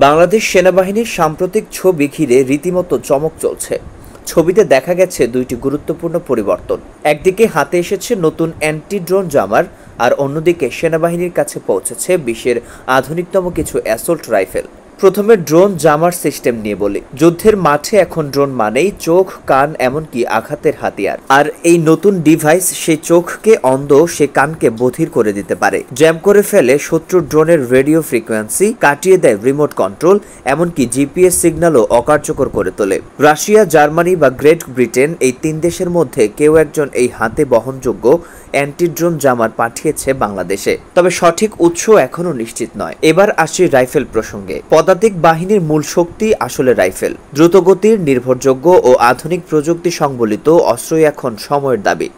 বাংলাদেশ সেনাবাহিনীর সাম্প্রতিক ছবি ঘিরে রীতিমতো চমক চলছে। ছবিতে দেখা গেছে দুইটি গুরুত্বপূর্ণ পরিবর্তন। একদিকে হাতে এসেছে নতুন অ্যান্টি ড্রোন জামার, আর অন্যদিকে সেনাবাহিনীর কাছে পৌঁছেছে বিশ্বের আধুনিকতম কিছু অ্যাসল্ট রাইফেল। প্রথমে ড্রোন জামার সিস্টেম নিয়ে বলি। যুদ্ধের মাঠে এখন ড্রোন মানেই চোখ, কান, এমনকি আঘাতের হাতিয়ার। আর এই নতুন ডিভাইস সেই চোখকে অন্ধ, সে কানকে বধির করে দিতে পারে, জ্যাম করে ফেলে শত্রুর ড্রোনের রেডিও ফ্রিকোয়েন্সি, কাটিয়ে দেয় রিমোট কন্ট্রোল, এমনকি জিপিএস সিগন্যালও অকার্যকর করে তোলে। রাশিয়া, জার্মানি বা গ্রেট ব্রিটেন, এই তিন দেশের মধ্যে কেউ একজন এই হাতে বহনযোগ্য অ্যান্টি ড্রোন জামার পাঠিয়েছে বাংলাদেশে। তবে সঠিক উৎস এখনো নিশ্চিত নয়। এবার আসি রাইফেল প্রসঙ্গে। পদাতিক বাহিনীর মূল শক্তি আসলে রাইফেল। দ্রুতগতির, নির্ভরযোগ্য ও আধুনিক প্রযুক্তি সংবলিত অস্ত্রই এখন সময়ের দাবি।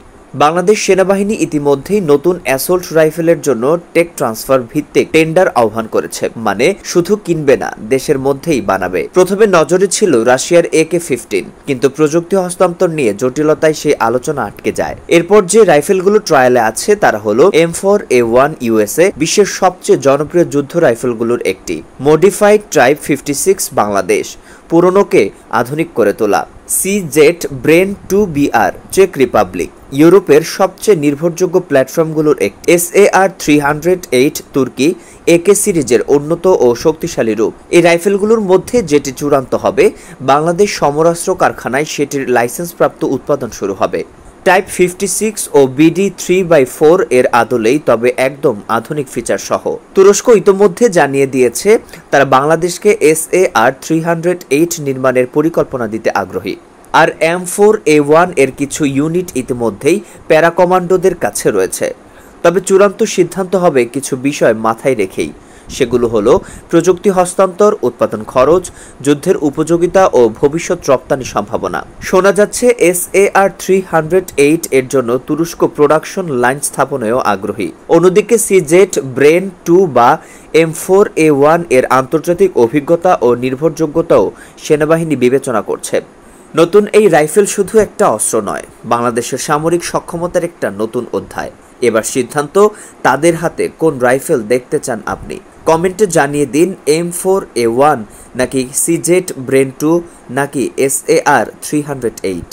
বাংলাদেশ সেনাবাহিনী ইতিমধ্যেই নতুন অ্যাসল্ট রাইফেলের জন্য টেক ট্রান্সফার ভিত্তিক টেন্ডার আহ্বান করেছে। মানে শুধু কিনবে না, দেশের মধ্যেই বানাবে। প্রথমে নজরে ছিল রাশিয়ার AK-15, কিন্তু প্রযুক্তি হস্তান্তর নিয়ে জটিলতায় সেই আলোচনা আটকে যায়। এরপর যে রাইফেলগুলো ট্রায়ালে আছে তারা হলো M4A1 USA, বিশ্বের সবচেয়ে জনপ্রিয় যুদ্ধ রাইফেলগুলোর একটি। মডিফাইড টাইপ 56 বাংলাদেশ, পুরনোকে আধুনিক করে তোলা। CZ brain 2BR check Republic, ইউরোপের সবচেয়ে নির্ভরযোগ্য প্ল্যাটফর্মগুলোর একটি। SAR-308 তুর্কি, AK সিরিজের উন্নত ও শক্তিশালী রূপ। এই রাইফেলগুলোর মধ্যে যেটি চূড়ান্ত হবে, বাংলাদেশ সমরাস্ত্র কারখানায় সেটির লাইসেন্সপ্রাপ্ত উৎপাদন শুরু হবে। টাইপ 56 ও BD 3x4 এর আদলেই, তবে একদম আধুনিক ফিচার সহ। তুরস্ক ইতোমধ্যে জানিয়ে দিয়েছে তারা বাংলাদেশকে SAR-308 নির্মাণের পরিকল্পনা দিতে আগ্রহী। আর M4A1 এর কিছু ইউনিট ইতিমধ্যেই প্যারা কমান্ডোদের কাছে রয়েছে। তবে চূড়ান্ত সিদ্ধান্ত হবে কিছু বিষয় মাথায় রেখেই। সেগুলো হলো প্রযুক্তি হস্তান্তর, উৎপাদন খরচ, যুদ্ধের উপযোগিতা ও ভবিষ্যৎ রপ্তানি সম্ভাবনা। শোনা যাচ্ছে SAR-308 এর জন্য তুরস্ক প্রোডাকশন লাইন স্থাপনেও আগ্রহী। অন্যদিকে CZ ব্রেন 2 বা M4A1 এর আন্তর্জাতিক অভিজ্ঞতা ও নির্ভরযোগ্যতাও সেনাবাহিনী বিবেচনা করছে। নতুন এই রাইফেল শুধু একটা অস্ত্র নয়, বাংলাদেশের সামরিক সক্ষমতার একটা নতুন অধ্যায়। এবার সিদ্ধান্ত তাদের হাতে, কোন রাইফেল দেখতে চান আপনি? কমেন্টে জানিয়ে দিন, M4A1 নাকি CZ ব্রেন 2 নাকি SAR-308।